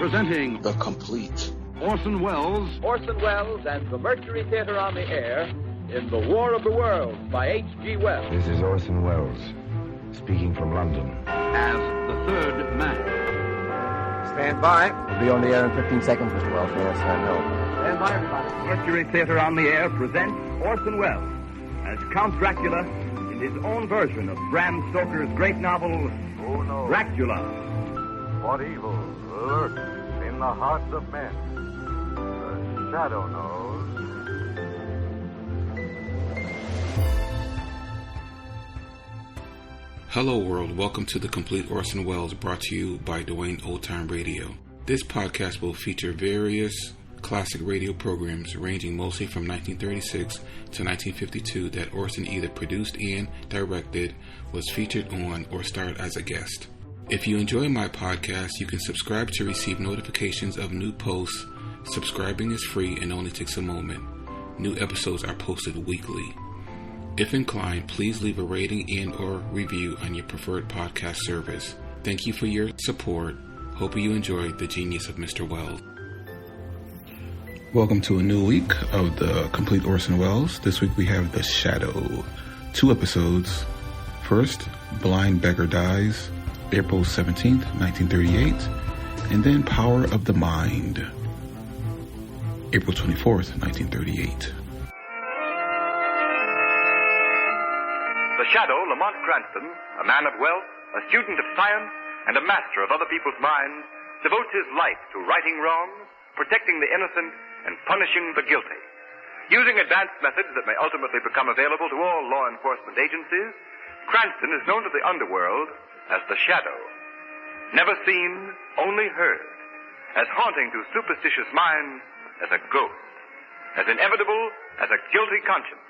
Presenting The Complete Orson Welles and the Mercury Theater on the Air in The War of the Worlds by H.G. Wells. This is Orson Welles, speaking from London. as the third man. Stand by. We'll be on the air in 15 seconds, Mr. Wells. Yes, I know. Stand by, everybody. Mercury Theater on the Air presents Orson Welles as Count Dracula in his own version of Bram Stoker's great novel, Dracula. What evil lurks in the hearts of men? The shadow knows. Hello world, welcome to The Complete Orson Welles, brought to you by Dwayne Old Time Radio. This podcast will feature various classic radio programs ranging mostly from 1936 to 1952 that Orson either produced and directed, was featured on, or starred as a guest. If you enjoy my podcast, you can subscribe to receive notifications of new posts. Subscribing is free and only takes a moment. New episodes are posted weekly. If inclined, please leave a rating and or review on your preferred podcast service. Thank you for your support. Hope you enjoyed the genius of Mr. Welles. Welcome to a new week of The Complete Orson Welles. This week we have The Shadow. 2 episodes. First, Blind Beggar Dies, April 17th, 1938, and then Power of the Mind, April 24th, 1938. The Shadow, Lamont Cranston, a man of wealth, a student of science, and a master of other people's minds, devotes his life to righting wrongs, protecting the innocent, and punishing the guilty. Using advanced methods that may ultimately become available to all law enforcement agencies, Cranston is known to the underworld as the Shadow. Never seen, only heard. As haunting to superstitious minds as a ghost. As inevitable as a guilty conscience.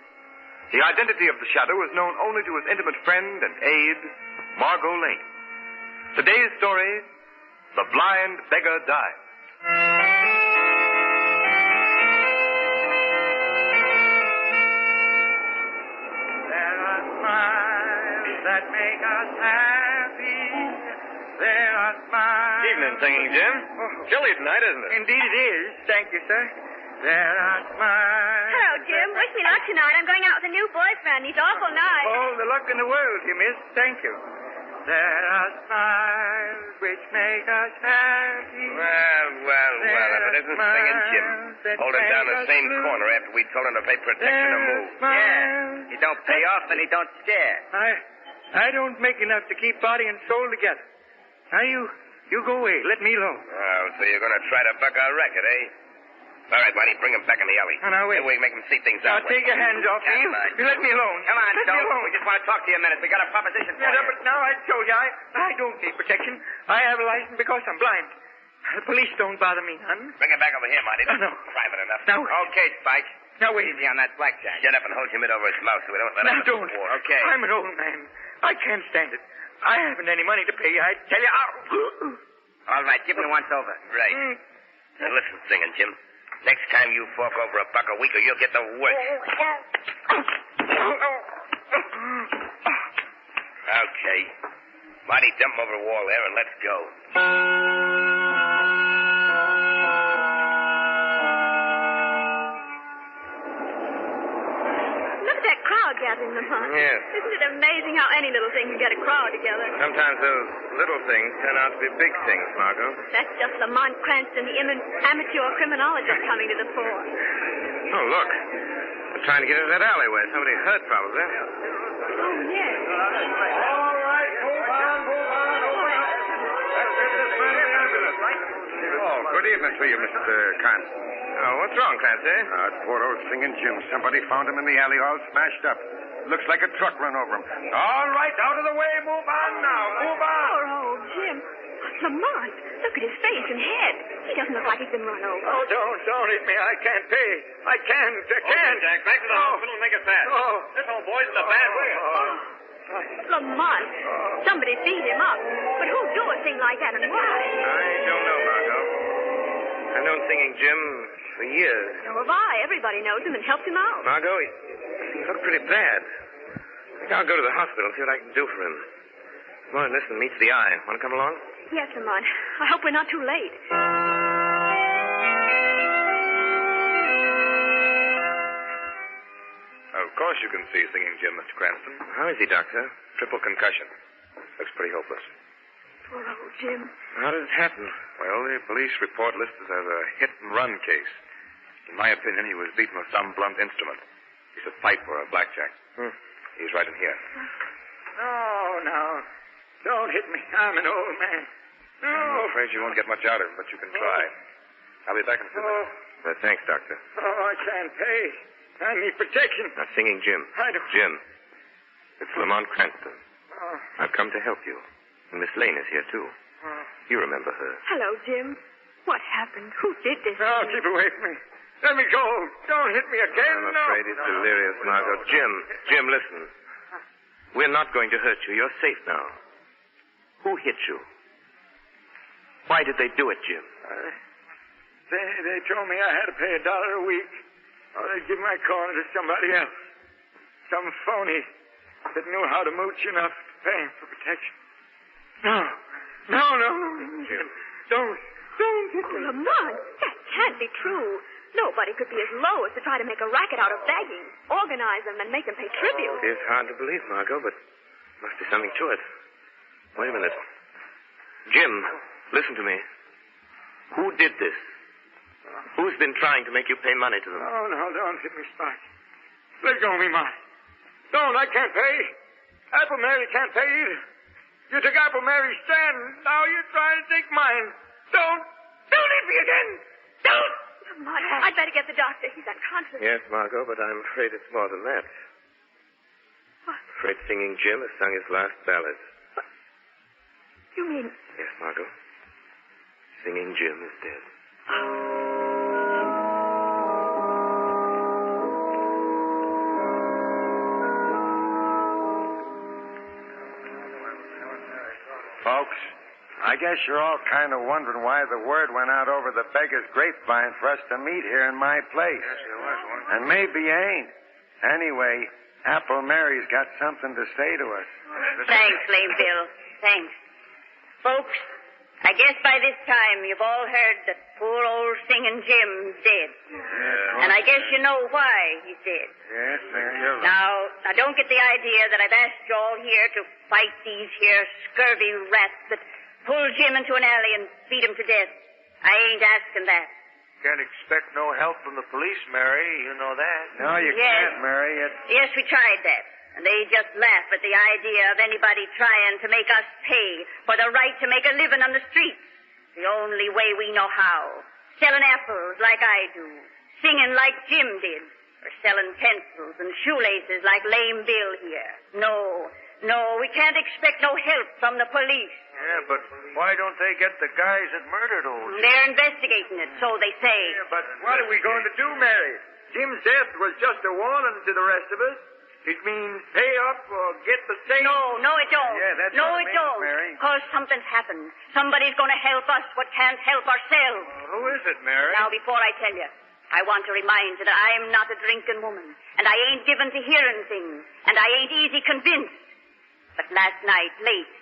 The identity of the Shadow is known only to his intimate friend and aide, Margot Lane. Today's story, The Blind Beggar Dies. There are smiles that make us happy. There are smiles. Evening, Singing Jim. Chilly tonight, isn't it? Indeed it is. Thank you, sir. There are smiles. Hello, Jim. Wish me luck tonight. I'm going out with a new boyfriend. He's awful nice. All the luck in the world, you miss. Thank you. There are smiles which make us happy. Well, if it isn't Singing Jim. Holding down the same corner after we told him to pay protection to move. Yeah. He don't pay off and he don't scare. I don't make enough to keep body and soul together. Now, you go away. Let me alone. Oh, so you're going to try to buck our racket, eh? All right, Whitey, bring him back in the alley. Oh, now, wait. Then we make him see things Now, that way. take your hands off me. You let me alone. Come on, let me Joe. alone. We just want to talk to you a minute. We got a proposition for Yeah, you. but now I told you, I don't need protection. I have a license because I'm blind. The police don't bother me none. Bring him back over here, Marty. No. Private enough. Now, Okay, Spike. now wait. Easy on that blackjack. Get up and hold your mitt over his mouth so we don't let Now, him don't. Okay. I'm an old man. I can't stand it. I haven't any money to pay. I tell you, All right, give me once over. Right. Now listen, Singing Jim. Next time you fork over $1 a week or you'll get the worst. Okay. Marty, dump him over the wall there and let's go. Look at that crowd gathering, Lamont. Yes. Isn't it amazing how any little thing can get a crowd together? Sometimes those little things turn out to be big things, Margot. That's just Lamont Cranston, the amateur criminologist, coming to the fore. Oh, look. They're trying to get into that alleyway. Somebody hurt, probably. Oh, yes. All right, move on. Oh, good evening to you, Mr. Cranston. Oh, what's wrong, Clancy? It's poor old Singing Jim. Somebody found him in the alley all smashed up. Looks like a truck run over him. All right, out of the way. Move on now. Move on. Poor old Jim. Lamont, look at his face and head. He doesn't look like he's been run over. Oh, don't hit me. I can't pay. I can't. Jack, back to the hospital and make it fast. Oh. This old boy's in a bad way. Lamont, somebody beat him up. But who'd do a thing like that and why? I don't know, Margot. I've known Singing Jim for years. So have I. Everybody knows him and helped him out. Margot, he looked pretty bad. I think I'll go to the hospital and see what I can do for him. More than this than meets the eye. Want to come along? Yes, Lamont. I hope we're not too late. you can see, Singing Jim, Mr. Cranston. How is he, Doctor? Triple concussion. Looks pretty hopeless. Poor old Jim. How did it happen? Well, the police report lists it as a hit-and-run case. In my opinion, he was beaten with some blunt instrument. He's a pipe or a blackjack. He's right in here. No. Don't hit me. I'm an old man. No. I'm afraid you won't get much out of him, but you can try. I'll be back in a few minutes. Thanks, Doctor. Oh, I can't pay. I need protection. Now, Singing Jim. I don't... Jim, it's Lamont Cranston. Oh. I've come to help you. And Miss Lane is here, too. Oh. You remember her. Hello, Jim. What happened? Who did this? Oh, keep away from me. Let me go. Don't hit me again. I'm afraid he's delirious, Margot. Jim, listen. We're not going to hurt you. You're safe now. Who hit you? Why did they do it, Jim? They told me I had to pay $1 a week, or they'd give my corner to somebody else. Some phony that knew how to mooch enough to pay him for protection. No. Jim. Don't hit me. Lamont, that can't be true. Nobody could be as low as to try to make a racket out of begging, organize them, and make them pay tribute. It is hard to believe, Margot, but must be something to it. Wait a minute. Jim, listen to me. Who did this? Who's been trying to make you pay money to them? Oh, no, don't hit me, Spike. Let go of me, Mark. Don't, I can't pay. Apple Mary can't pay either. You took Apple Mary's stand. Now you're trying to take mine. Don't hit me again. Don't. Lamont, I'd better get the doctor. He's unconscious. Yes, Margot, but I'm afraid it's more than that. What? I'm afraid Singing Jim has sung his last ballad. What? You mean... Yes, Margot. Singing Jim is dead. Folks, I guess you're all kind of wondering why the word went out over the Beggar's grapevine for us to meet here in my place. Yes, there was one. And maybe you ain't. Anyway, Apple Mary's got something to say to us. Thanks, Lame Bill. Thanks. Folks, I guess by this time you've all heard that poor old Singing Jim's dead. Yeah. And I guess you know why he's dead. Yes, Mary, you're right. Now don't get the idea that I've asked you all here to fight these here scurvy rats that pull Jim into an alley and beat him to death. I ain't asking that. Can't expect no help from the police, Mary. You know that. No, you can't, Mary. Yes, we tried that. And they just laugh at the idea of anybody trying to make us pay for the right to make a living on the streets. The only way we know how. Selling apples like I do. Singing like Jim did. Or selling pencils and shoelaces like Lame Bill here. No, we can't expect no help from the police. Yeah, but why don't they get the guys that murdered old Jim? They're investigating it, so they say. Yeah, but what are we going to do, Mary? Jim's death was just a warning to the rest of us. It means pay up or get the same... No, it don't. Yeah, that's no, what it it means, don't. Mary. Because something's happened. Somebody's going to help us what can't help ourselves. Who is it, Mary? Now, before I tell you, I want to remind you that I am not a drinking woman, and I ain't given to hearing things, and I ain't easy convinced. But last night, late,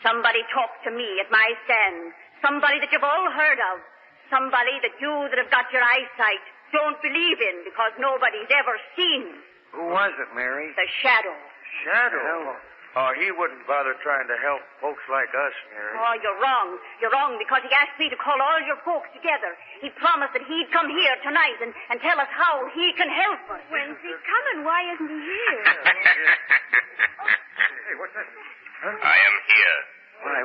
somebody talked to me at my stand. Somebody that you've all heard of. Somebody that you that have got your eyesight don't believe in because nobody's ever seen. Who was it, Mary? The Shadow. Shadow? Oh, he wouldn't bother trying to help folks like us, Mary. Oh, you're wrong. You're wrong because he asked me to call all your folks together. He promised that he'd come here tonight and tell us how he can help us. When's he coming? Why isn't he here? Hey, what's that? Huh? I am here.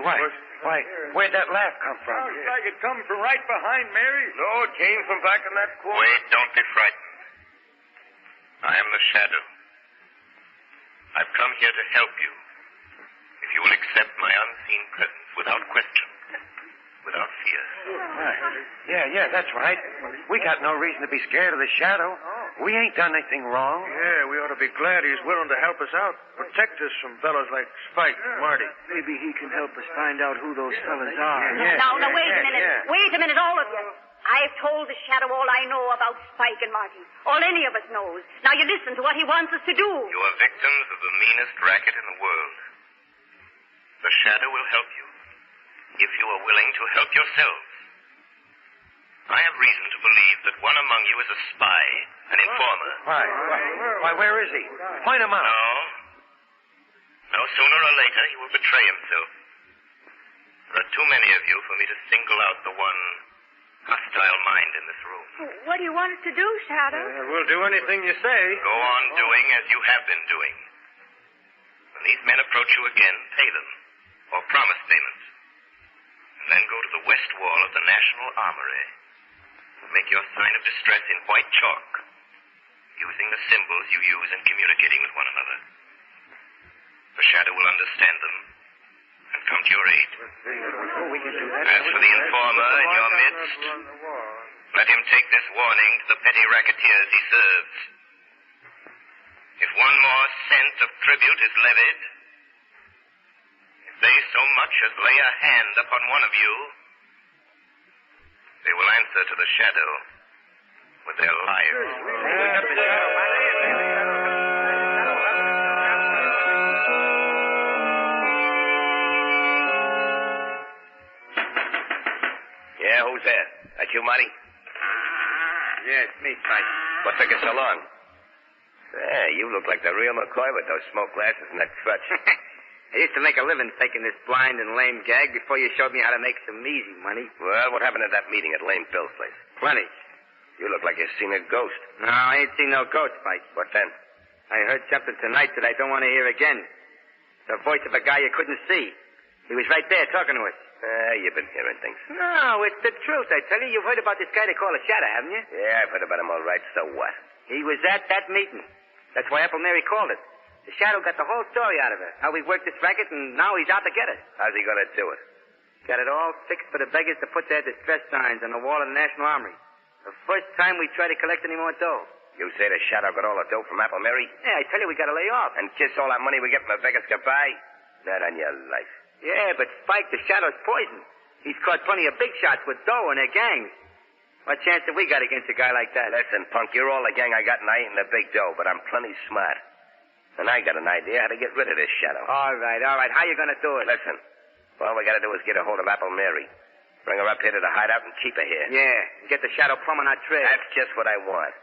Why? Where'd that laugh come from? Sounds like it come from right behind Mary. No, it came from back in that corner. Wait, don't be frightened. I am the Shadow. I've come here to help you. If you will accept my unseen presence without question, without fear. Yeah, that's right. We got no reason to be scared of the Shadow. We ain't done anything wrong. Yeah, we ought to be glad he's willing to help us out. Protect us from fellows like Spike and Marty. Maybe he can help us find out who those fellas are. Now, wait a minute. Yeah. Wait a minute, all of you. I've told the Shadow all I know about Spike and Marty. All any of us knows. Now you listen to what he wants us to do. You are victims of the meanest racket in the world. The Shadow will help you if you are willing to help yourselves. I have reason to believe that one among you is a spy, an informer. Why, where is he? Point him out. No, sooner or later he will betray himself. There are too many of you for me to single out the one hostile mind in this room. What do you want us to do, Shadow? We'll do anything you say. Go on doing as you have been doing. When these men approach you again, pay them, or promise payment. And then go to the west wall of the National Armory. Make your sign of distress in white chalk, using the symbols you use in communicating with one another. The Shadow will understand them and come to your aid. As for the informer in your midst, let him take this warning to the petty racketeers he serves. If one more cent of tribute is levied, if they so much as lay a hand upon one of you, they will answer to the Shadow with their lives. Yeah, who's there? That you, Marty? Yeah, it's me, Spike. What took you so long? Hey, you look like the real McCoy with those smoke glasses and that crutch. I used to make a living faking this blind and lame gag before you showed me how to make some easy money. Well, what happened at that meeting at Lame Phil's place? Plenty. You look like you've seen a ghost. No, I ain't seen no ghost, Spike. What then? I heard something tonight that I don't want to hear again. The voice of a guy you couldn't see. He was right there talking to us. You've been hearing things. No, it's the truth. I tell you, you've heard about this guy they call a Shadow, haven't you? Yeah, I've heard about him all right. So what? He was at that meeting. That's why Apple Mary called it. The Shadow got the whole story out of her. How we worked this racket, and now he's out to get us. How's he going to do it? Got it all fixed for the beggars to put their distress signs on the wall of the National Armory. The first time we try to collect any more dough. You say the Shadow got all the dough from Apple Mary? Yeah, I tell you, we got to lay off. And kiss all that money we get from the beggars goodbye? Not on your life. Yeah, but Spike, the Shadow's poison. He's caught plenty of big shots with dough and their gangs. What chance have we got against a guy like that? Listen, punk, you're all the gang I got, and I ain't in the big dough, but I'm plenty smart. And I got an idea how to get rid of this Shadow. All right. How you going to do it? Listen, all we got to do is get a hold of Apple Mary. Bring her up here to the hideout and keep her here. Yeah, get the Shadow plumb on our trail. That's just what I want.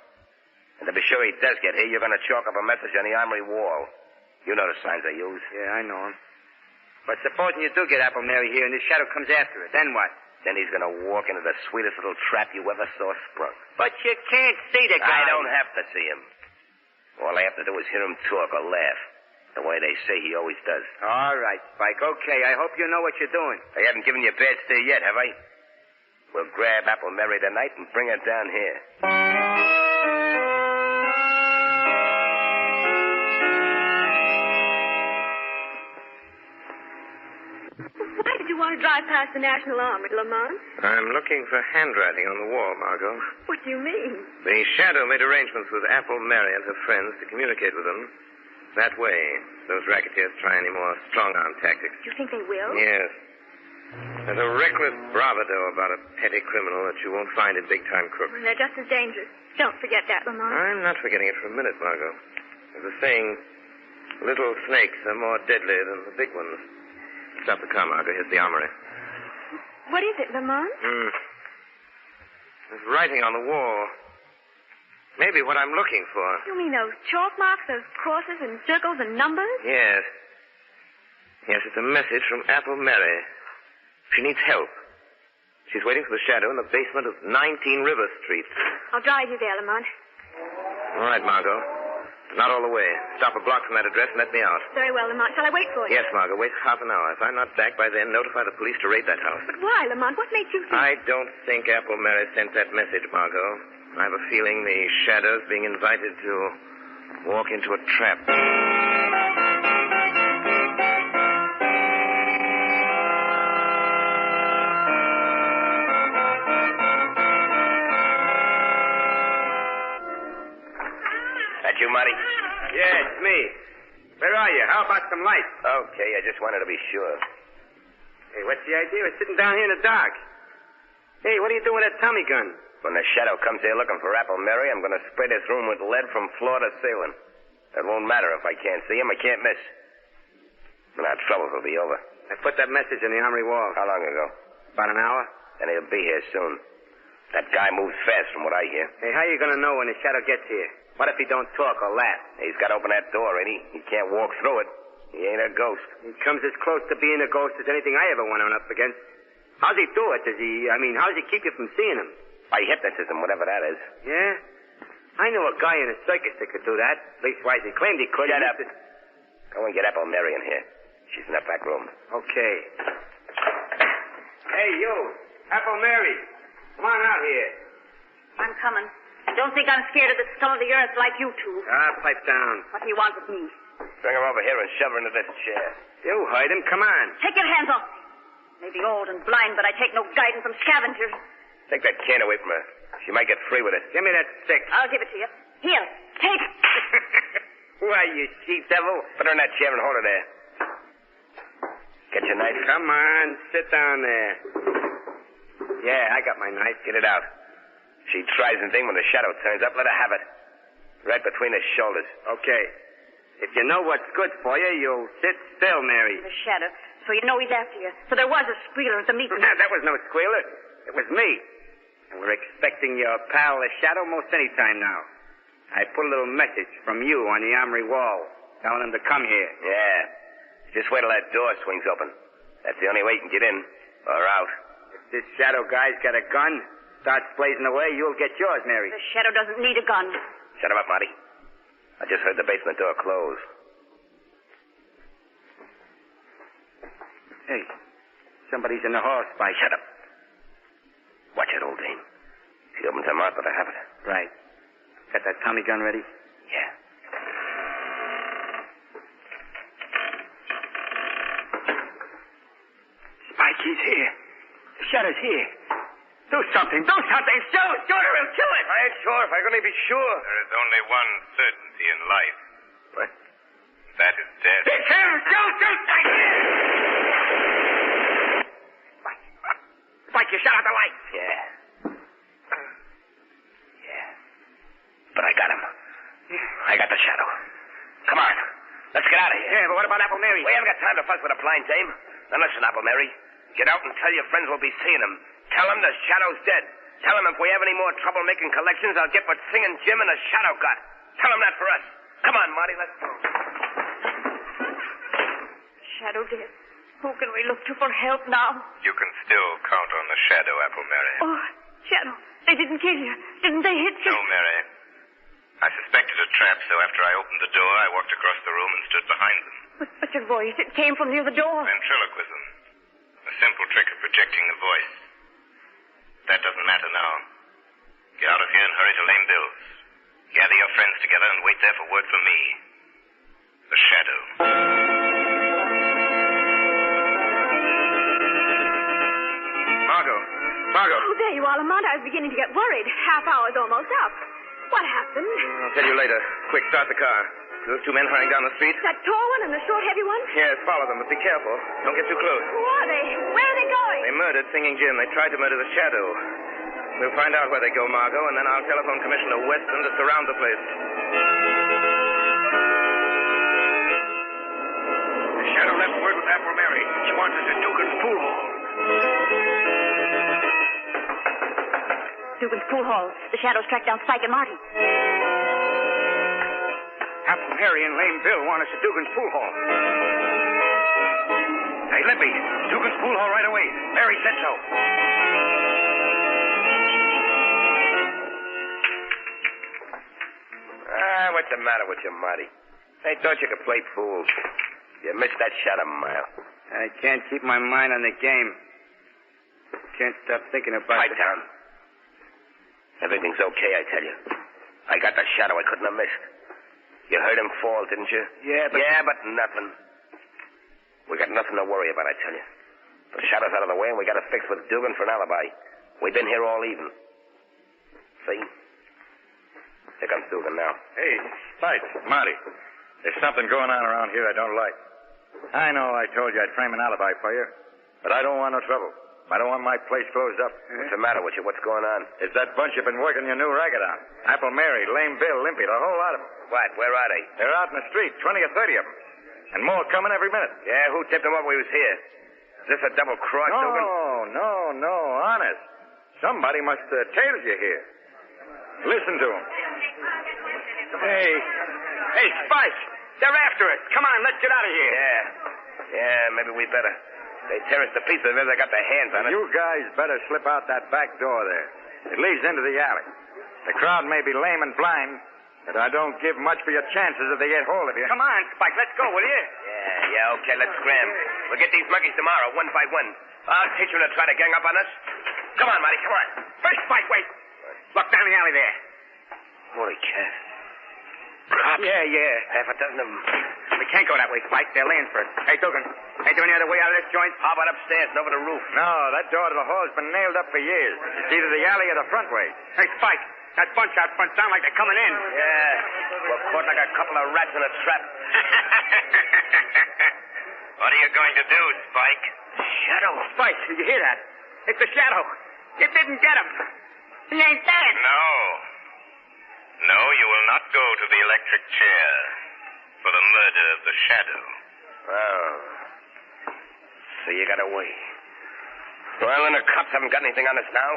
And to be sure he does get here, you're going to chalk up a message on the armory wall. You know the signs I use. Yeah, I know 'em. But supposing you do get Apple Mary here and this Shadow comes after her, then what? Then he's going to walk into the sweetest little trap you ever saw sprung. But you can't see the guy. I don't have to see him. All I have to do is hear him talk or laugh. The way they say he always does. All right, Spike. Okay, I hope you know what you're doing. I haven't given you a bad steer yet, have I? We'll grab Apple Mary tonight and bring her down here. Why did you want to drive past the National Armory, Lamont? I'm looking for handwriting on the wall, Margot. What do you mean? The Shadow made arrangements with Apple Mary and her friends to communicate with them. That way, those racketeers try any more strong-arm tactics. Do you think they will? Yes. There's a reckless bravado about a petty criminal that you won't find in big-time crooks. Well, they're just as dangerous. Don't forget that, Lamont. I'm not forgetting it for a minute, Margot. There's a saying, little snakes are more deadly than the big ones. Stop the car, Margot. Here's the armory. What is it, Lamont? There's writing on the wall. Maybe what I'm looking for. You mean those chalk marks, those crosses and circles and numbers? Yes. Yes, it's a message from Apple Mary. She needs help. She's waiting for the Shadow in the basement of 19 River Street. I'll drive you there, Lamont. All right, Margot. Not all the way. Stop a block from that address and let me out. Very well, Lamont. Shall I wait for you? Yes, Margot. Wait half an hour. If I'm not back by then, notify the police to raid that house. But why, Lamont? What makes you think... I don't think Apple Mary sent that message, Margot. I have a feeling the Shadow's being invited to walk into a trap. That you, Marty? Yeah, it's me. Where are you? How about some light? Okay, I just wanted to be sure. Hey, what's the idea? We're sitting down here in the dark. Hey, what are you doing with that Tommy gun? When the Shadow comes here looking for Apple Mary, I'm going to spray this room with lead from floor to ceiling. It won't matter if I can't see him. I can't miss. And our troubles will be over. I put that message on the armory wall. How long ago? About an hour. And he'll be here soon. That guy moves fast from what I hear. Hey, how you going to know when the shadow gets here? What if he don't talk or laugh? He's got to open that door, ain't he? He can't walk through it. He ain't a ghost. He comes as close to being a ghost as anything I ever went on up against. How's he do it? How does he keep you from seeing him? By hypnotism, whatever that is. Yeah? I knew a guy in a circus that could do that. Leastwise, he claimed he could. Shut up. Go and get Apple Mary in here. She's in that back room. Okay. Hey, you. Apple Mary. Come on out here. I'm coming. Don't think I'm scared of the scum of the earth like you two. Pipe down. What do you want with me? Bring her over here and shove her into this chair. You heard him. Come on. Take your hands off me. Maybe old and blind, but I take no guidance from scavengers. Take that can away from her. She might get free with it. Give me that stick. I'll give it to you. Here, take it. Why, you cheap devil. Put her in that chair and hold her there. Get your knife. Come on. Sit down there. Yeah, I got my knife. Get it out. She tries anything when the shadow turns up, let her have it. Right between his shoulders. Okay. If you know what's good for you, you'll sit still, Mary. The shadow. So you know he's after you. So there was a squealer at the meeting. That was no squealer. It was me. And we're expecting your pal, the shadow, most any time now. I put a little message from you on the armory wall, telling him to come here. Yeah. Just wait till that door swings open. That's the only way you can get in, or out. If this shadow guy's got a gun, starts blazing away, you'll get yours, Mary. The shadow doesn't need a gun. Shut him up, Marty. I just heard the basement door close. Hey, somebody's in the hall, Spike. Shut up. Watch it, old dame. If he opens her mouth, let her have it. Right. Got that Tommy gun ready? Yeah. Spike, he's here. The shadow's here. Do something. Do something. Shoot it or he'll kill it. I ain't sure if I can only be sure. There is only one certainty in life. What? That is death. It's him. Shoot. Spike, you shut out the light. Yeah. But I got him. I got the shadow. Come on. Let's get out of here. Yeah, but what about Apple Mary? We haven't got time to fuss with a blind dame. Now listen, Apple Mary. Get out and tell your friends we'll be seeing him. Tell him the shadow's dead. Tell him if we have any more trouble making collections, I'll get what Singing Jim and the shadow got. Tell him that for us. Come on, Marty, let's go. Shadow dead. Who can we look to for help now? You can still count on the shadow, Apple Mary. Oh, Shadow, they didn't kill you. Didn't they hit you? No, Mary. I suspected a trap, so after I opened the door, I walked across the room and stood behind them. But your voice, it came from near the door. Ventriloquism. A simple trick of projecting the voice. That doesn't matter now. Get out of here and hurry to Lame Bill's. Gather your friends together and wait there for word from me. The shadow. Margot. Oh, there you are, Lamont. I was beginning to get worried. Half hour's almost up. What happened? I'll tell you later. Quick, start the car. Those two men hurrying down the street? That tall one and the short, heavy one? Yes, follow them, but be careful. Don't get too close. Who are they? Where are they going? They murdered Singing Jim. They tried to murder the shadow. We'll find out where they go, Margot, and then I'll telephone Commissioner Weston to surround the place. The shadow left word with Apple Mary. She wants us at Dugan's pool hall. Dugan's pool hall. The shadows tracked down Spike and Marty. Apple Mary and Lame Bill want us at Dugan's pool hall. Hey, Lippy, Dugan's pool hall right away. Mary said so. What's the matter with you, Marty? I thought you could play pool. You missed that shot a mile. I can't keep my mind on the game. Can't stop thinking about it. Pipe down. Everything's okay, I tell you. I got the shadow I couldn't have missed. You heard him fall, didn't you? Yeah, but nothing. We got nothing to worry about, I tell you. The shadow's out of the way, and we got it fixed with Dugan for an alibi. We've been here all evening. See? Here comes Dugan now. Hey, Spike, Marty. There's something going on around here I don't like. I know I told you I'd frame an alibi for you, but I don't want no trouble. I don't want my place closed up. What's the matter with you? What's going on? It's that bunch you've been working your new racket on. Apple Mary, Lame Bill, Limpy, the whole lot of them. What? Where are they? They're out in the street, 20 or 30 of them. And more coming every minute. Yeah, who tipped them up we was here? Is this a double cross, Dugan? No, honest. Somebody must have tailed you here. Listen to him. Hey, Spike. They're after us. Come on, let's get out of here. Yeah, maybe we better. They tear us to pieces if they got their hands on it. You guys better slip out that back door there. It leads into the alley. The crowd may be lame and blind, but I don't give much for your chances if they get hold of you. Come on, Spike, let's go, will you? Yeah, okay, let's scram. We'll get these monkeys tomorrow, one by one. I'll teach them to try to gang up on us. Come on, Marty, come on. First, Spike, wait. Look down the alley there. Holy cat. Cops? Yeah. Half a dozen of them. We can't go that way, Spike. They're laying for us. Hey, Dugan, ain't there any other way out of this joint? How about upstairs and over the roof? No, that door to the hall's been nailed up for years. It's either the alley or the front way. Hey, Spike, that bunch out front sound like they're coming in. Yeah, we're caught like a couple of rats in a trap. What are you going to do, Spike? Shadow. Spike, did you hear that? It's the Shadow. You didn't get him. He ain't dead. No, you will not go to the electric chair for the murder of the Shadow. Oh. So you got away. Well, then the cops haven't got anything on us now.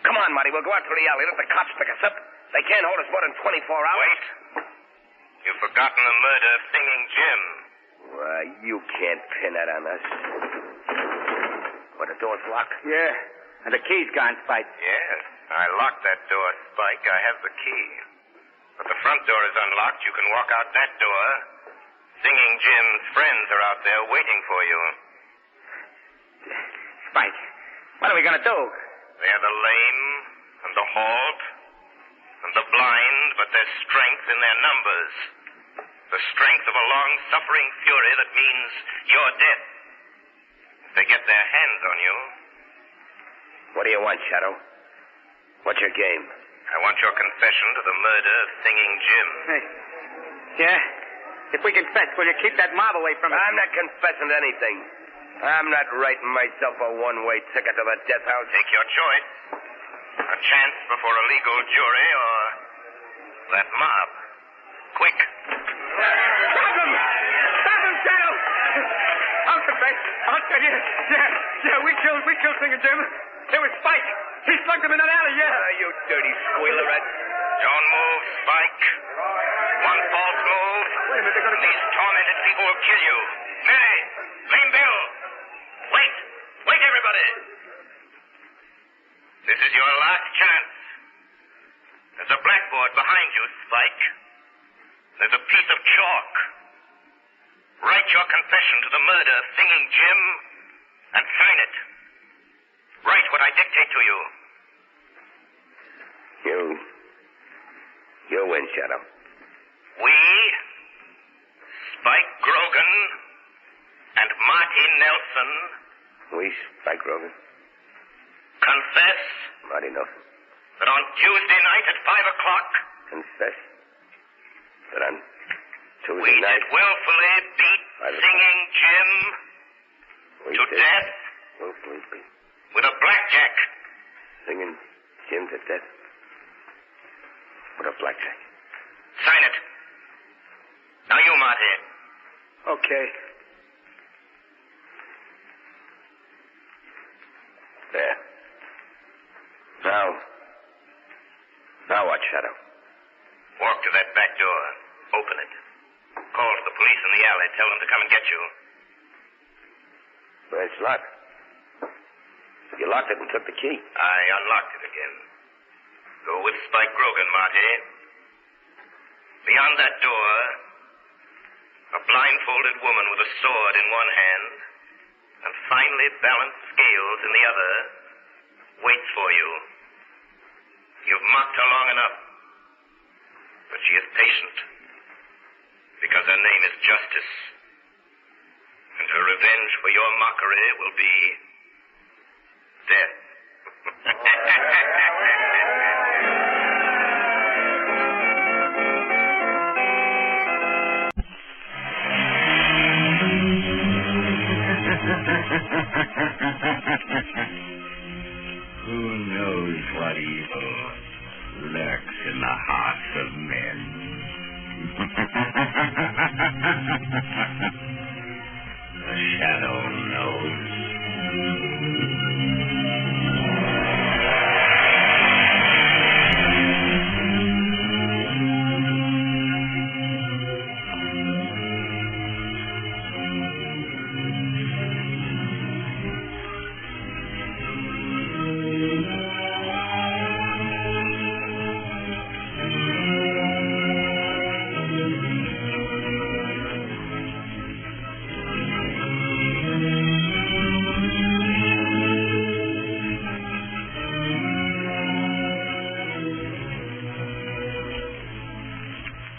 Come on, Marty, we'll go out to the alley. Let the cops pick us up. They can't hold us more than 24 hours. Wait. You've forgotten the murder of Singing Jim. Why, you can't pin that on us. What, the door's locked? Yeah, and the key's gone, Spike. Yes, I locked that door, Spike. I have the key. But the front door is unlocked. You can walk out that door. Singing Jim's friends are out there waiting for you. Spike, what are we going to do? They're the lame and the halt and the blind, but there's strength in their numbers. The strength of a long-suffering fury that means your death. If they get their hands on you. What do you want, Shadow? What's your game? I want your confession to the murder of Singing Jim. Hey. Yeah? If we confess, will you keep that mob away from us? I'm not confessing to anything. I'm not writing myself a one-way ticket to the death house. Take your choice. A chance before a legal jury or that mob. Quick. Stop him! Stop him, Shadow! I'll confess. I'll tell you. Yeah, we killed Singing Jim. It was Spike. He slugged him in that alley, yeah. You dirty squealerette. Don't move, Spike. One false move. Wait a minute, they're going to... These tormented people will kill you. Mary, Lame Bill. Wait, everybody. This is your last chance. There's a blackboard behind you, Spike. There's a piece of chalk. Write your confession to the murder of Singing Jim and sign it. Write what I dictate to you. You win, Shadow. We, Spike Grogan and Marty Nelson. We, Spike Grogan. Confess. Marty Nelson. That on Tuesday night at 5 o'clock. Confess. That on Tuesday we night. did willfully beat Singing Jim to death. Willfully beat. With a blackjack. Singing Jim to death. With a blackjack. Sign it. Now you, Marty. Okay. There. Now what, Shadow? Walk to that back door. Open it. Call to the police in the alley. Tell them to come and get you. Well, it's locked. You locked it and took the key. I unlocked it again. Go with Spike Grogan, Marty. Beyond that door, a blindfolded woman with a sword in one hand and finely balanced scales in the other waits for you. You've mocked her long enough, but she is patient because her name is Justice, and her revenge for your mockery will be death. Who knows what evil lurks in the hearts of men? The Shadow knows.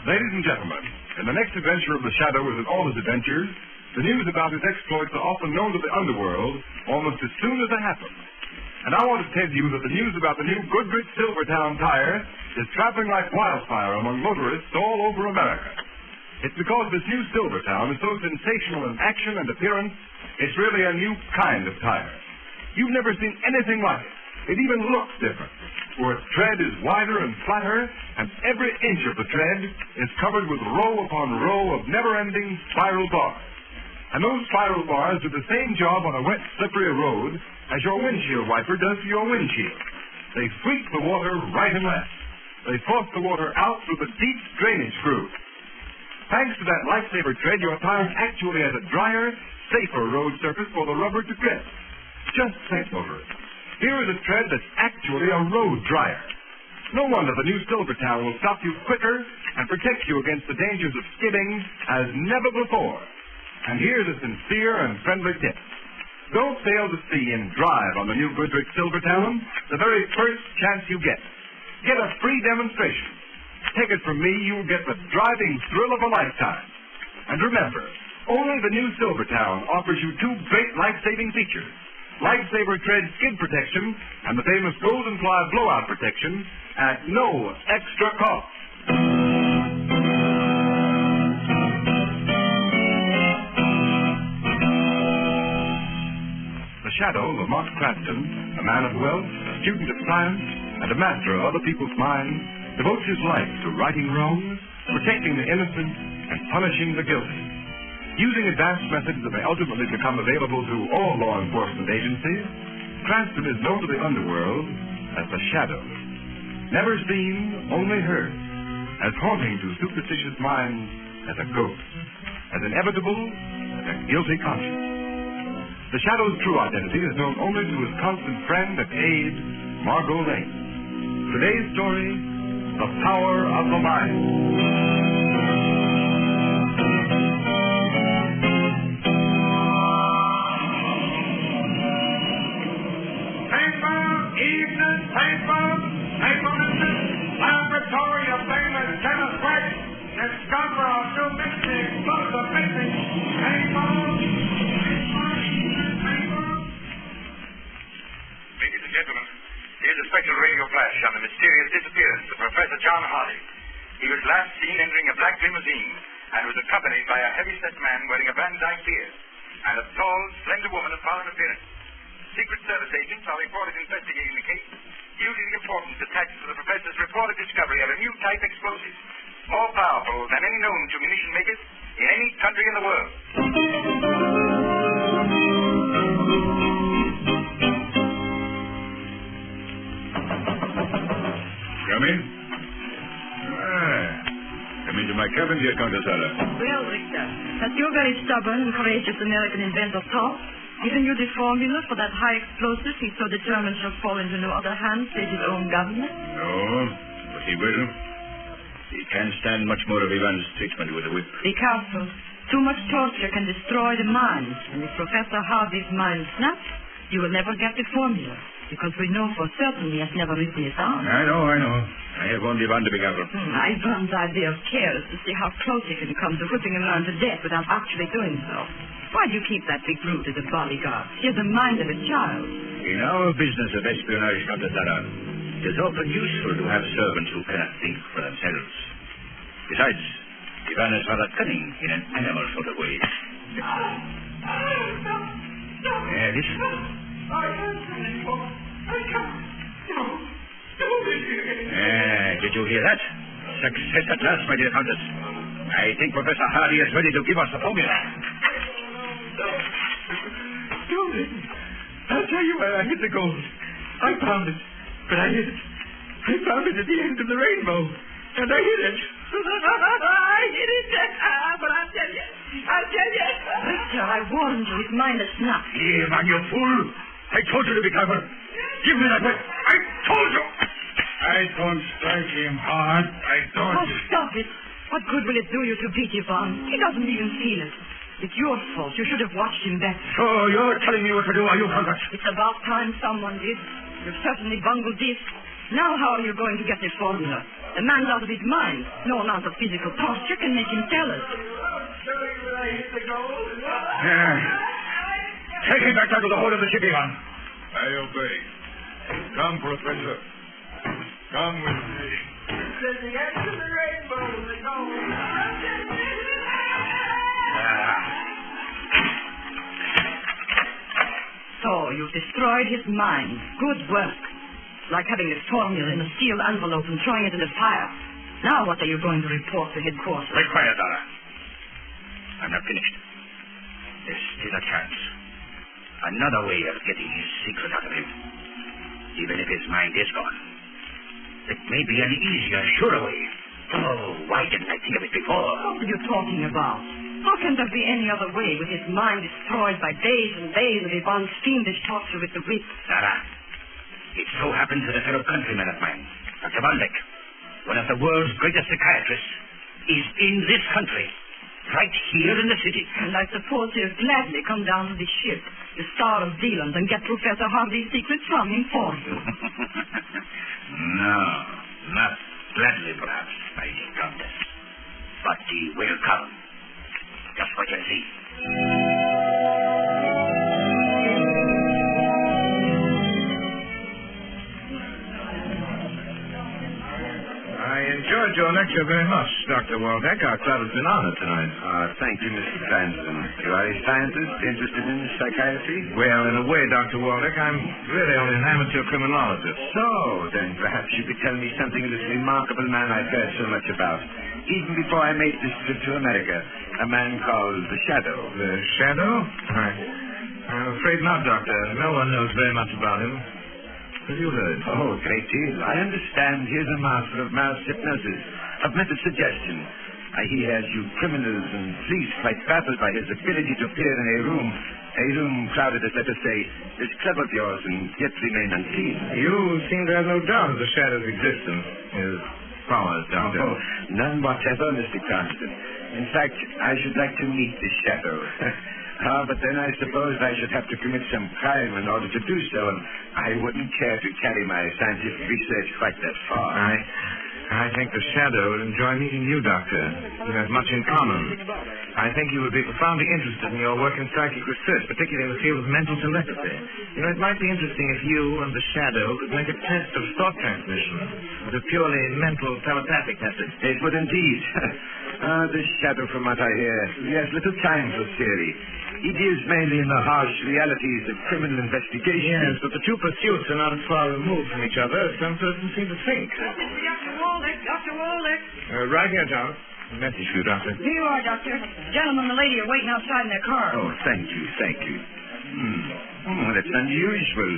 Ladies and gentlemen, in the next adventure of the Shadow as in all his adventures, the news about his exploits are often known to the underworld almost as soon as they happen. And I want to tell you that the news about the new Goodrich Silvertown tire is traveling like wildfire among motorists all over America. It's because this new Silvertown is so sensational in action and appearance, it's really a new kind of tire. You've never seen anything like it. It even looks different, for its tread is wider and flatter, and every inch of the tread is covered with row upon row of never-ending spiral bars. And those spiral bars do the same job on a wet, slippery road as your windshield wiper does to your windshield. They sweep the water right and left. They force the water out through the deep drainage grooves. Thanks to that lifesaver tread, your tire actually has a drier, safer road surface for the rubber to grip. Just think over it. Here is a tread that's actually a road dryer. No wonder the new Silvertown will stop you quicker and protect you against the dangers of skidding as never before. And here's a sincere and friendly tip. Don't fail to see and drive on the new Goodrich Silvertown the very first chance you get. Get a free demonstration. Take it from me, you'll get the driving thrill of a lifetime. And remember, only the new Silvertown offers you two great life-saving features. Lifesaver tread skid protection and the famous Golden Fly blowout protection at no extra cost. The Shadow, Lamont Cranston, a man of wealth, a student of science, and a master of other people's minds, devotes his life to righting wrongs, protecting the innocent, and punishing the guilty. Using advanced methods that may ultimately become available to all law enforcement agencies, Cranston is known to the underworld as the Shadow. Never seen, only heard, as haunting to superstitious minds as a ghost, as inevitable as a guilty conscience. The Shadow's true identity is known only to his constant friend and aide, Margot Lane. Today's story, The Power of the Mind. Laboratory of famous chemist Wax, discoverer of new mixing, explosive mixing, Ladies and gentlemen, here's a special radio flash on the mysterious disappearance of Professor John Hardy. He was last seen entering a black limousine and was accompanied by a heavy-set man wearing a Van Dyke beard and a tall, slender woman of foreign appearance. Secret Service agents are reported investigating the case, using the importance attached to the professor's reported discovery of a new type explosive, more powerful than any known to munition makers in any country in the world. Come in. Come into my cabin, dear Countess Anna. Well, Richter, has your very stubborn and courageous American inventor thought given you the formula for that high explosive he so determined shall fall into no other hands save his own government? No, but he will. He can't stand much more of Ivan's treatment with a whip. Be careful. Too much torture can destroy the mind. And if Professor Hardy's mind snaps, you will never get the formula. Because we know for certain he has never written it down. I know. I have only one to be careful. Ivan's idea of care is to see how close he can come to whipping a man to death without actually doing so. Why do you keep that big brute as a bodyguard? He has the mind of a child. In our business of espionage, Countess Anna, it is often useful to have servants who cannot think for themselves. Besides, Ivan is rather cunning in an animal sort of way. Listen. Did you hear that? Success at last, my dear Countess. I think Professor Hardy is ready to give us the formula. I'll tell you where I hid the gold. I found it, but I hid it. I found it at the end of the rainbow, and I hid it. I hid it, but I'll tell you. Richter, I warned you. His mind is snapped. Here, man, you fool. I told you to be careful. Give me that whip. I told you. I don't strike him hard. I don't. Oh, stop it. What good will it do you to beat Ivan? He doesn't even feel it. It's your fault. You should have watched him better. So you're telling me what to do, are you, Congress? It's about time someone did. You've certainly bungled this. Now how are you going to get the formula? The man's out of his mind. No amount of physical torture can make him tell us. Take him back down to the hold of the ship, Ivan. I obey. Come, Professor. Come with me. So, you've destroyed his mind. Good work. Like having a formula in a sealed envelope and throwing it in the fire. Now what are you going to report to headquarters? Be quiet, Dara. I'm not finished. There's still a chance. Another way of getting his secret out of him. Even if his mind is gone. It may be an easier, surer way. Oh, why didn't I think of it before? What are you talking about? How can there be any other way with his mind destroyed by days and days of Ivan's fiendish torture with the whip? Dara, it so happens that a fellow countryman of mine, Dr. Waldeck, one of the world's greatest psychiatrists, is in this country. Right here in the city. And I suppose he'll gladly come down to the ship, the Star of Zealand, and get Professor Harvey's secrets from him for you. No, not gladly, perhaps, my dear Countess. But he will come. Just wait and see. I enjoyed your lecture very much, Dr. Waldeck. I thought it's an honor tonight. Thank you, Mr. Cranston. You are a scientist interested in psychiatry? Well, in a way, Dr. Waldeck, I'm really only an amateur criminologist. So, then perhaps you could tell me something of this remarkable man I've heard so much about. Even before I made this trip to America, a man called the Shadow. The Shadow? I'm afraid not, Doctor. No one knows very much about him. Have you heard? Oh, a great deal. I understand he is a master of mass hypnosis, of mental suggestion. He has you criminals and police quite baffled by his ability to appear in a room crowded, as let us say, this club of yours, and yet remain unseen. You seem to have no doubt of the Shadow's existence. His powers, Doctor. Oh, none whatever, Mr. Cranston. In fact, I should like to meet the Shadow. But then I suppose I should have to commit some crime in order to do so, and I wouldn't care to carry my scientific research quite that far. I think the Shadow would enjoy meeting you, Doctor. You have much in common. I think you would be profoundly interested in your work in psychic research, particularly in the field of mental telepathy. You know, it might be interesting if you and the Shadow could make a test of thought transmission with a purely mental telepathic method. It would indeed. The Shadow, from what I hear, he has little time for theory. He deals mainly in the harsh realities of criminal investigation. Yes, but the two pursuits are not as far removed from each other as some persons seem to think. Dr. Waldeck. Right here, John. A message for you, Doctor. Here you are, Doctor. The gentleman and the lady are waiting outside in their car. Oh, thank you. That's unusual.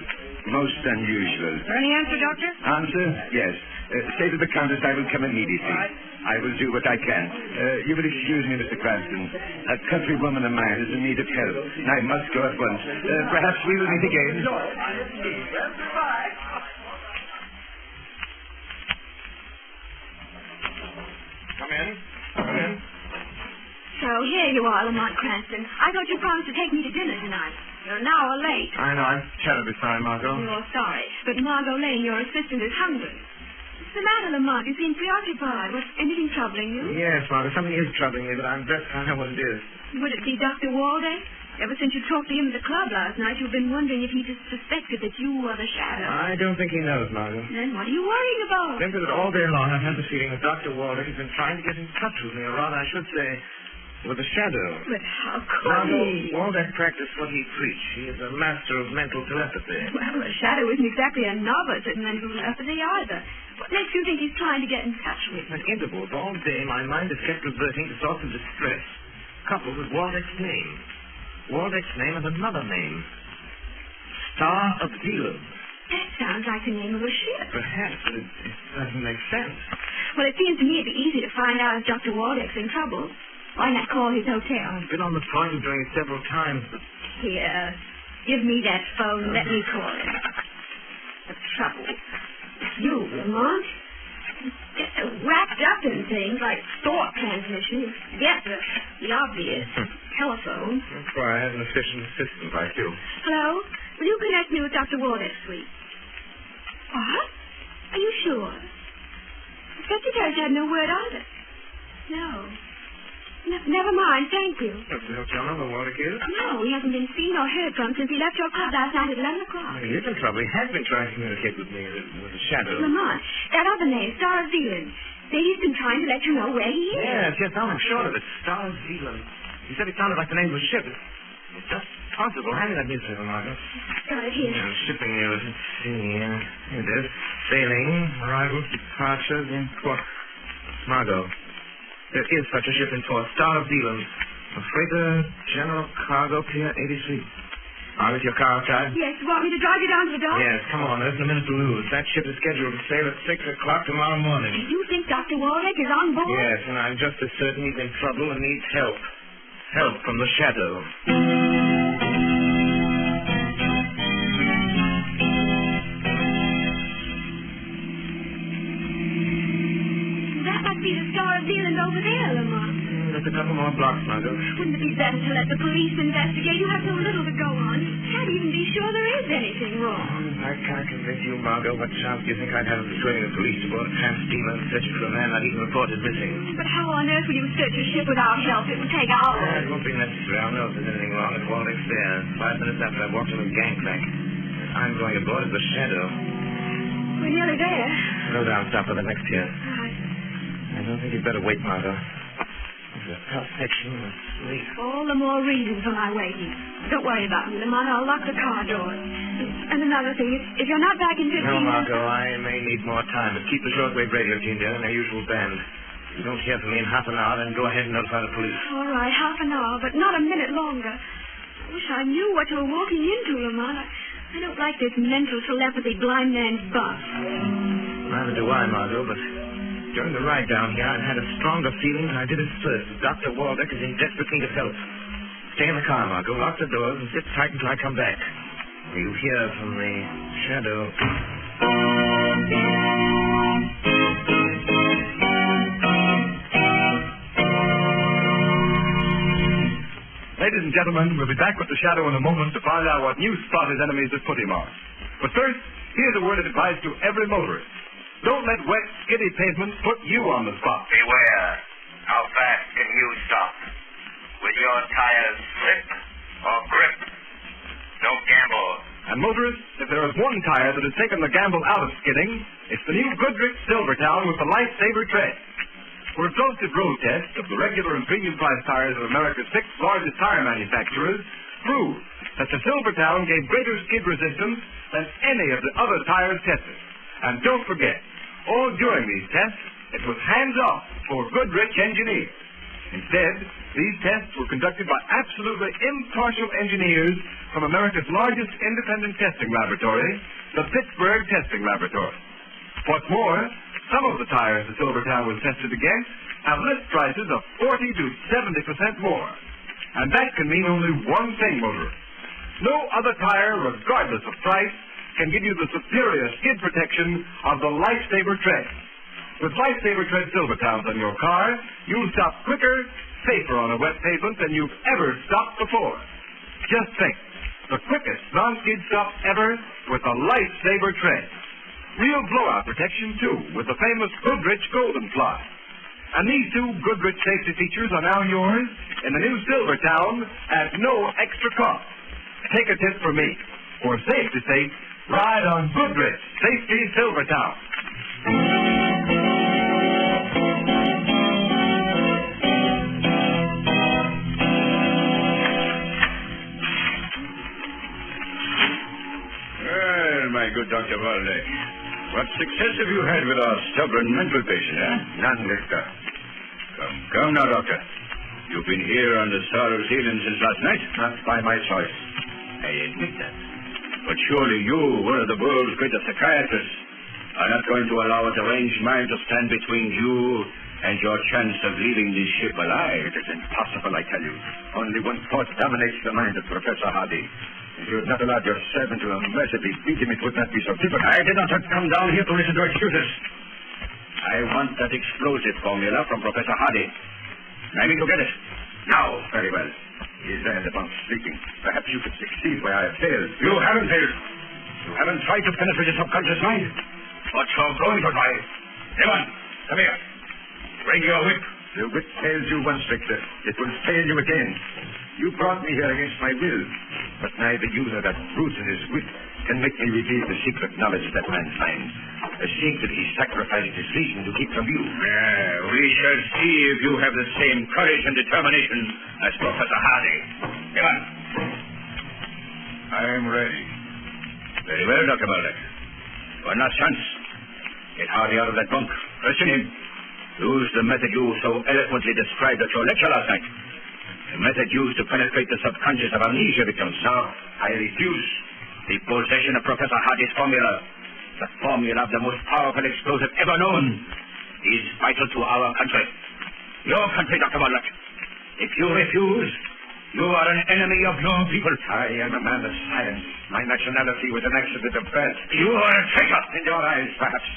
Most unusual. Is there any answer, Doctor? Answer? Yes. Say to the Countess I will come immediately. I will do what I can. You will excuse me, Mr. Cranston. A countrywoman of mine is in need of help, and I must go at once. Perhaps we will meet again. Come in. So here you are, Lamont Cranston. I thought you promised to take me to dinner tonight. You're an hour late. I know. I'm terribly sorry, Margot. You're sorry. But Margot Lane, your assistant, is hungry. What's the matter, Lamont? You seem preoccupied. Was anything troubling you? Yes, Margot. Something is troubling me, but I'm just I know what it is. Would it be Dr. Waldeck? Ever since you talked to him at the club last night, you've been wondering if he just suspected that you were the Shadow. I don't think he knows, Margot. Then what are you worrying about? Simply that all day long I've had the feeling that Dr. Waldeck has been trying to get in touch with me, or rather, I should say, with the Shadow. But how could he? Waldeck practiced what he preached. He is a master of mental telepathy. Well, the Shadow isn't exactly a novice at mental telepathy either. What makes you think he's trying to get in touch with me? At intervals all day, my mind has kept reverting to thoughts of distress, coupled with Waldeck's name. Waldeck's name and another name. Star of Zealand. That sounds like the name of a ship. Perhaps, but it doesn't make sense. Well, it seems to me it'd be easy to find out if Dr. Waldeck's in trouble. Why not call his hotel? I've been on the point of doing it several times, but... Here, give me that phone and let me call him. The trouble. You, Lamont. Get so wrapped up in things like thought transmission. Get the obvious. Telephone. That's why I have an efficient assistant like you. Hello? Will you connect me with Dr. Waldeck's suite? What? Are you sure? Such a had no word either. No. Never mind, thank you. No tell him about Walter Gill? No, he hasn't been seen or heard from since he left your club last night at 11 o'clock. He is in trouble. He has been trying to communicate with me with a shadow. Lamont, that other name, Star of Zealand. Say he's been trying to let you know where he is. Yes, I'm sure of it. Star of Zealand. He said it sounded like the name of a ship. It's just possible. Hand me that newspaper, Margot. Got it here. Shipping news. Let's see. Here it is. Sailing, arrivals, departures in port. Margot, there is such a ship in port. Star of Zealand. A freighter, general cargo, Pier 83. Are with your car outside? Yes, you want me to drive you down to the dock? Yes, come on. There isn't a minute to lose. That ship is scheduled to sail at 6 o'clock tomorrow morning. You think Dr. Warwick is on board? Yes, and I'm just as certain he's in trouble and needs help. Help from the shadow. That must be the Star of Zealand over there, Lamont. Just a couple more blocks, Margot. Wouldn't it be better to let the police investigate? You have so little to go on. You can't even be sure there is anything wrong. I can't convince you, Margot. What chance do you think I'd have of persuading the police to board a tramp steamer and searching for a man not even reported missing? But how on earth will you search a ship without help? It would take hours. It won't be necessary. I'll know if there's anything wrong at Waldeck's there. 5 minutes after I walked to the gangplank. I'm going aboard as the shadow. We're nearly there. Slow down. Stop for the next pier. Right. I don't think you'd better wait, Margot. There's a tough section of sleep. All the more reason for my waiting. Don't worry about me, Lamont. I'll lock the car doors. And another thing, if you're not back in 15 No, minutes... Margot, I may need more time, but keep the shortwave radio team there in their usual band. If you don't hear from me in half an hour, then go ahead and notify the police. All right, half an hour, but not a minute longer. I wish I knew what you were walking into, Lamont. I don't like this mental telepathy blind man's buff. Neither do I, Margot, but during the ride down here, I've had a stronger feeling than I did at first. Dr. Waldeck is in desperate need of help. Stay in the car, Margot. Lock the doors and sit tight until I come back. You hear from the shadow. Ladies and gentlemen, we'll be back with the shadow in a moment to find out what new spot his enemies have put him on. But first, here's a word of advice to every motorist. Don't let wet, skiddy pavement put you on the spot. Beware. How fast can you stop? Will your tires slip or grip? Don't gamble. And motorists, if there is one tire that has taken the gamble out of skidding, it's the new Goodrich Silvertown with the Lifesaver tread. For exhaustive road tests of the regular and premium price tires of America's 6 largest tire manufacturers prove that the Silvertown gave greater skid resistance than any of the other tires tested. And don't forget, all during these tests, it was hands-off for Goodrich engineers. Instead, these tests were conducted by absolutely impartial engineers from America's largest independent testing laboratory, the Pittsburgh Testing Laboratory. What's more, some of the tires the Silvertown was tested against have list prices of 40 to 70% more. And that can mean only one thing, motorists. No other tire, regardless of price, can give you the superior skid protection of the Lifesaver tread. With Lifesaver tread Silvertowns on your car, you'll stop quicker, safer on a wet pavement than you've ever stopped before. Just think, the quickest non-skid stop ever with the Lifesaver tread. Real blowout protection, too, with the famous Goodrich Golden Fly. And these two Goodrich safety features are now yours in the new Silvertown at no extra cost. Take a tip from me. For safety's sake, ride on Goodrich Safety Silvertown. Well, my good Dr. Waldeck, what success have you had with our stubborn mental patient, eh? None, Victor. Come now, Doctor. You've been here on the Star of Zealand since last night? Not by my choice. I admit that. But surely you, one of the world's greatest psychiatrists, are not going to allow a deranged mind to stand between you and your chance of leaving this ship alive. It is impossible, I tell you. Only one thought dominates the mind of Professor Hardy. If you had not allowed your servant to mercifully beat him, it would not be so difficult. I did not come down here to listen to excuses. I want that explosive formula from Professor Hardy. I mean to get it. Now. Very well. He is there upon speaking. Perhaps you could succeed where I have failed. You haven't failed. You haven't tried to penetrate his subconscious mind. But you're going to try. Come on. Come here. Bring your whip. The whip failed you once, Victor. It will fail you again. You brought me here against my will, but neither you nor that brute and his whip can make me reveal the secret knowledge that man finds. A secret he sacrificed his reason to keep from you. We shall see if you have the same courage and determination as Professor Hardy. Come on. I am ready. Very well, Dr. Muldock. One last chance. Get Hardy out of that bunk. Question him. Use the method you so eloquently described at your lecture last night. The method used to penetrate the subconscious of amnesia victims. No, I refuse. The possession of Professor Hardy's formula, the formula of the most powerful explosive ever known, is vital to our country. Your country, Dr. Muldock. If you refuse, you are an enemy of your people. I am a man of science. My nationality was an accident of birth. You are a traitor. In your eyes, perhaps.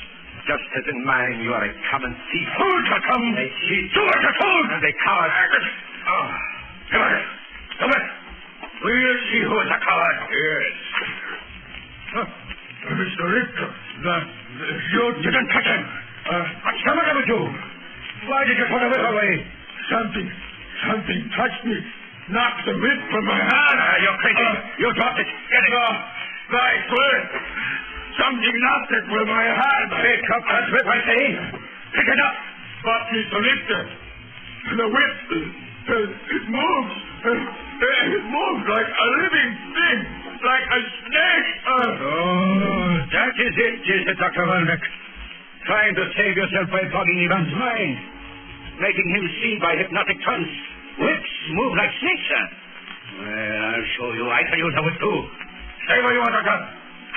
Just as in mine, you are a common thief. Hold your tongue. A cheat. Do what you're told. And a coward. Come on. Come on. We'll see who is a coward. Yes. Mr. Richter, you didn't touch him. What's the matter with you? Why did you put the whip away? Something touched me. Knocked the whip from my hand. You're crazy. You dropped it. Get it. I swear. Something knocked it from my hand. Pick up that whip, I say. Pick it up. But Mr. Richter, the whip, it moves. It moves like a living thing. Like a snake. That is it, Dr. Muldock. Trying to save yourself by fogging Ivan's mind. Making him see by hypnotic trance. Whips move like snakes, sir. Well, I'll show you. I can use a whip, too. Stay where you are, Doctor.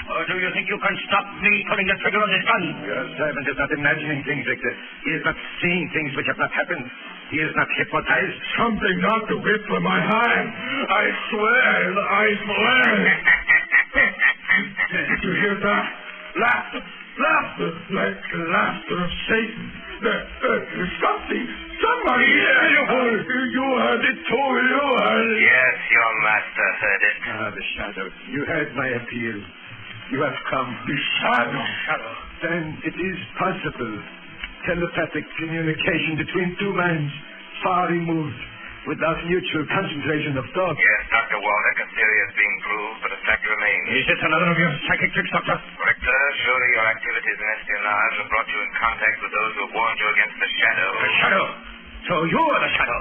Or do you think you can stop me pulling the trigger on this gun? Your servant is not imagining things, Victor. He is not seeing things which have not happened. He is not hypnotized. Something knocked the whip from my hand. I swear. Did you hear that? Laughter. Like the laughter of Satan. Somebody here. You heard it too. You heard it. Yes, your master heard it. The shadow. You heard my appeal. You have come. The shadow. Then it is possible. Telepathic communication between two minds, far removed, without mutual concentration of thought. Yes, Dr. Waldeck, a theory is being proved, but a fact remains. Is this another of your psychic tricks, Doctor? Richter, surely your activities in espionage have brought you in contact with those who have warned you against the shadow. The shadow? So you are the shadow?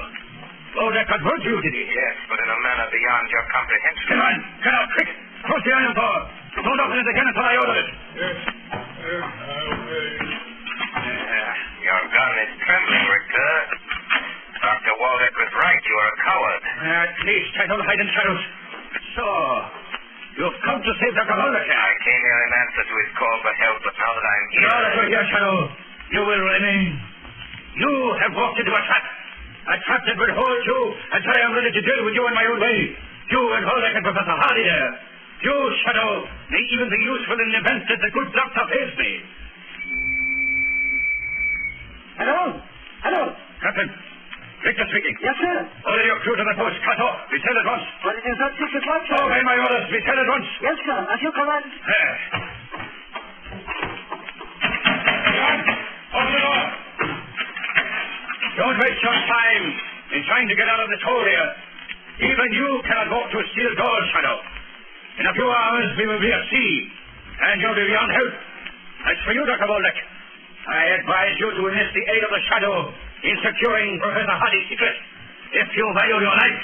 Waldeck converted you, did he? Yes, but in a manner beyond your comprehension. Come on, get out, quick! Close the iron door! Don't open it again until I order it. Yes. Your gun is trembling, Richter. Dr. Waldeck was right. You are a coward. At least I don't hide in shadows. So, you've come to save Dr. Waldeck. I came here in answer to his call for help, but now that I'm here... Now that you're here, Shadow, you will remain. You have walked into a trap that will hold you until I am ready to deal with you in my own way. You and Waldeck and Professor Hardy there. You, Shadow, may even be useful in the event that the good doctor fails me. Hello? Captain, Victor speaking. Yes, sir. Order your crew to the post. Cut off. We sail at once. But it is not 6 o'clock, sir. Obey my orders. We sail at once. Yes, sir. As you command. Open the door. Don't waste your time in trying to get out of this hole here. Even you cannot walk to a steel door, Shadow. In a few hours, we will be at sea, and you'll be beyond help. As for you, Dr. Waldeck, I advise you to enlist the aid of the Shadow in securing Professor Hardy's secret, if you value your life.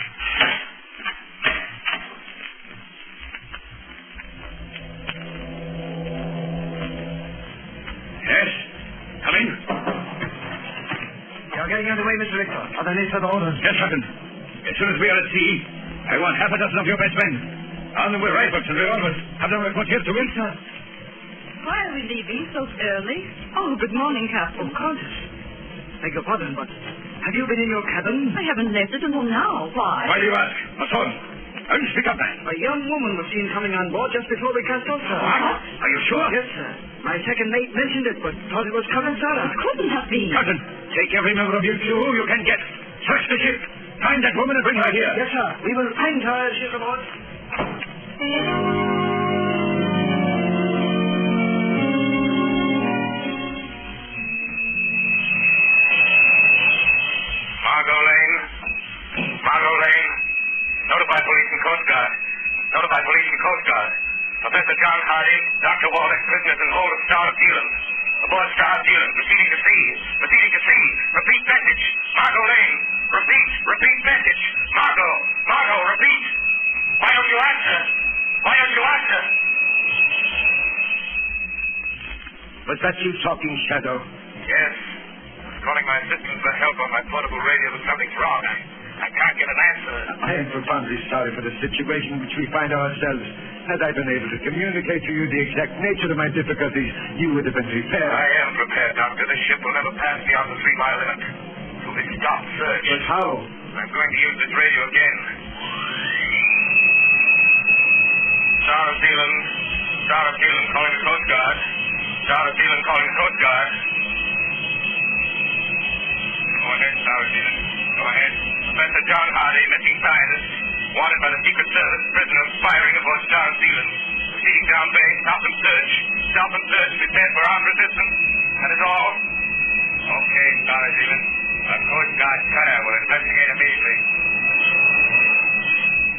Yes? Come in. You're getting underway, Mr. Richter. Are there any further orders? Yes, Captain. As soon as we are at sea, I want half a dozen of your best men. Armed with rifles and revolvers. Have them reported to me, sir. Why are we leaving so early? Oh, good morning, Captain. Of course. Beg your pardon, but have you been in your cabin? I haven't left it until now. Why? Why do you ask? What's wrong? Speak up, man. A young woman was seen coming on board just before we cast off, sir. What? Are you sure? Yes, sir. My second mate mentioned it, but thought it was Cousin Sarah. It couldn't have been. Captain, take every member of your crew you can get. Search the ship. Find that woman and bring her here. Yes, sir. We will find her as she's aboard. New Zealand. Aboard Star Zealand, proceeding to sea. Proceeding to sea. Repeat message. Margot Lane. Repeat message. Margot, repeat. Why don't you answer? Was that you talking, Shadow? Yes. I was calling my assistant for help on my portable radio, but something's wrong. I can't get an answer. I am profoundly sorry for the situation in which we find ourselves. Had I been able to communicate to you the exact nature of my difficulties, you would have been prepared. I am prepared, Doctor. The ship will never pass beyond the 3-mile limit. It will be stopped search. But how? I'm going to use this radio again. Star of Zealand calling the Coast Guard. Star of Zealand calling the Coast Guard. Go ahead, Star of Zealand. Go ahead. Professor John Hardy, missing scientist, wanted by the Secret Service, prisoner firing aboard Star of Zealand. Proceeding down bay, stop and search. Prepare for armed resistance. That is all. Okay, Star of Zealand. A Coast Guard cutter will investigate immediately.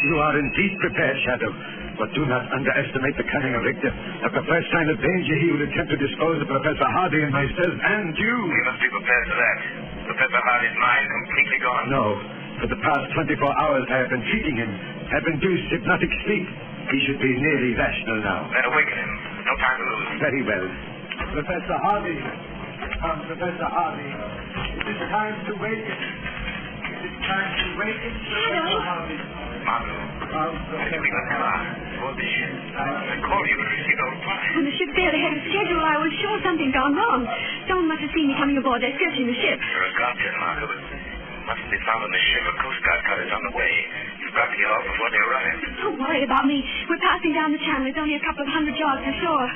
You are indeed prepared, Shadow. But do not underestimate the cunning of Richter. At the first sign of danger, he will attempt to dispose of Professor Hardy and myself and you. We must be prepared for that. Professor Hardy's mind completely gone? No. For the past 24 hours, I have been treating him. Have induced hypnotic sleep. He should be nearly rational now. Then awaken him. No time to lose. Very well. Professor Hardy. Come, Professor Hardy. It is time to waken. Professor Hardy. Margot, I think we got car aboard the ship. I called you, but received no reply. When the ship failed ahead of schedule, I was sure something'd gone wrong. Someone must have seen me coming aboard. They're searching the ship. You're a godsend, Margot, but mustn't be found on the ship. A Coast Guard cutter's on the way. You've got to get off before they arrive. Don't worry about me. We're passing down the channel. It's only a couple of 100 yards to shore.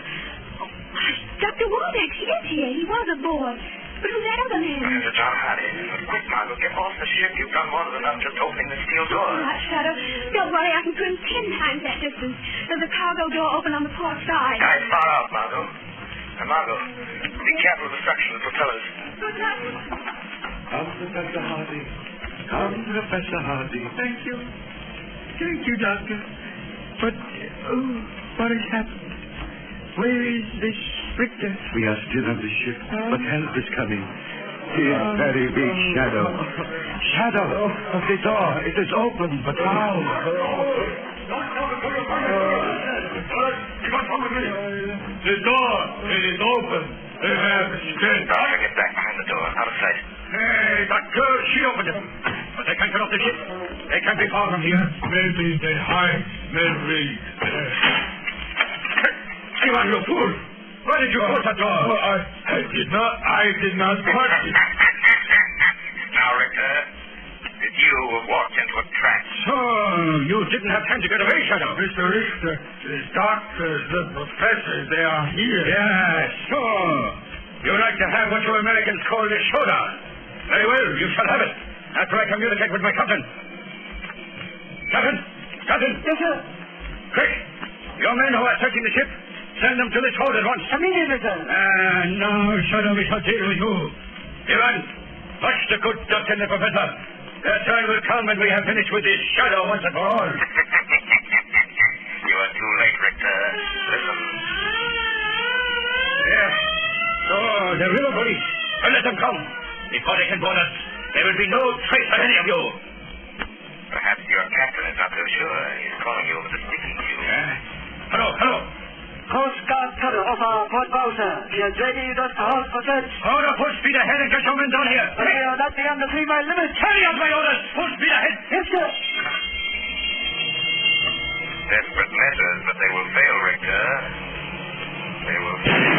Dr. Waldeck, he is here. He was aboard. But who's that other man? Professor John Hardy. Quick, Margot, get off the ship. You've done more than enough just opening the steel door. All right, Shadow. Don't worry, I can swim 10 times that distance. There's a cargo door open on the port side. Dive far out, Margot. And Margot, be careful of the suction of the propellers. Good luck. Come, Professor Hardy. Come, Professor Hardy. Thank you. Thank you, Doctor. But, what has happened? Where is this Richter? We are still on the ship, but help is coming. He is very weak, Shadow. Shadow, the door, it is open, but how? The door, it is open. They have strength. Doctor, get back behind the door, out of sight. Hey, that girl, she opened it. But they can't get off the ship. They can't be far from here. Maybe they hide. Maybe. Ivan, you fool! Why did you close that door? Oh, I did not touch it. Now, Richter, did you walk into a trap? So, you didn't have time to get away, Shadow. Mr. Richter, the doctors, the professors, they are here. Yes, sure. You like to have what you Americans call the showdown. Very well, you shall have it. After I communicate with my captain. Captain! Yes, sir. Quick! Your men who are searching the ship, send them to this hold at once. Immediately, sir. Now, Shadow, we shall deal with you. Ivan, watch the good doctor and the professor. Their turn will come when we have finished with this Shadow once and for all. You are too late, Richter. Listen. Yes. So, the river police. Well, let them come. Before they can board us, there will be no trace of any of you. Perhaps your captain is not so sure. He's calling you over the speaking tube. Hello. Coast Guard cutter off our port bow, sir. He has readied us to halt for search. Order, full speed ahead and get your men down here. We are not beyond the 3-mile limit. Carry out my orders. Full speed ahead. Yes, sir. Desperate measures, but they will fail, Richter. They will fail.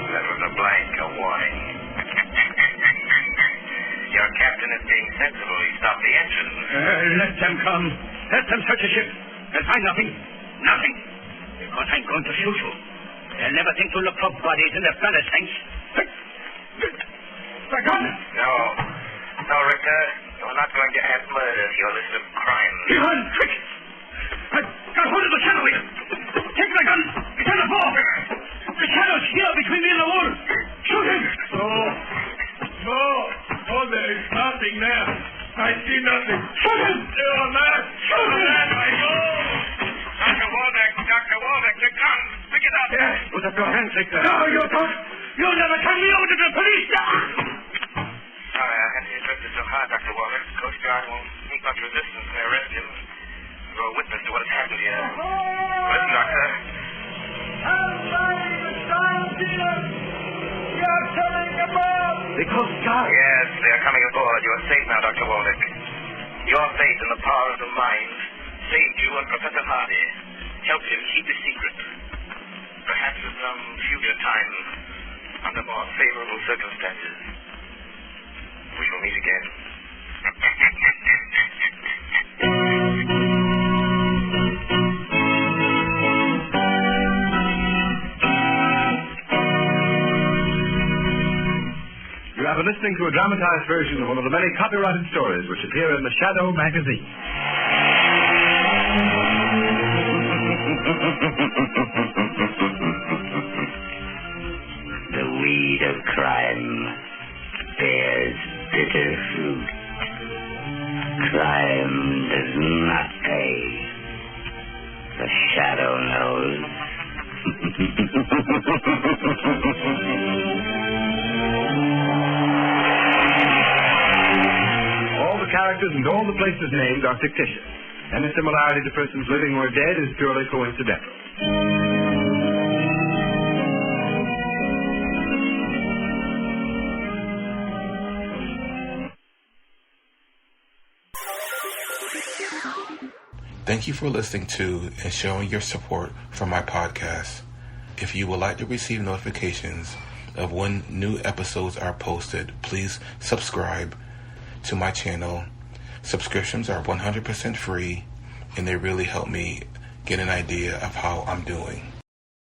That was a blank, a warning. Your captain is being sensible. He stopped the engine. Let them come. Let them search the ship. They'll find nothing. Nothing. Because I'm going to shoot you. They'll never think to look for bodies in the bladder tanks. The gun! No, Richter. You're not going to add murder to your list of crimes. Ivan, quick! I've got hold of the shadow here. Take the gun. It's on the floor. The shadow's here between me and the wall. Shoot him. No, there is nothing there. I see nothing. Shoot him. You're a man. Shoot him. I know. Dr. Waldeck, get your handshake there. No, you don't. You'll never turn me over to the police. Sorry, I had to address it so hard, Dr. Walker. Coast Guard won't meet much resistance when they arrest him. You're a witness to what has happened here. Listen, Doctor. You're coming aboard. The Coast Guard? Yes, they are coming aboard. You are safe now, Dr. Waldeck. Your faith in the power of the mind saved you and Professor Hardy. Helped him keep the secret. Perhaps at some future time, under more favorable circumstances, we will meet again. You have been listening to a dramatized version of one of the many copyrighted stories which appear in the Shadow magazine. The weed of crime bears bitter fruit. Crime does not pay. The Shadow knows. All the characters and all the places named are fictitious. Any similarity to persons living or dead is purely coincidental. Thank you for listening to and showing your support for my podcast. If you would like to receive notifications of when new episodes are posted, please subscribe to my channel. Subscriptions are 100% free, and they really help me get an idea of how I'm doing.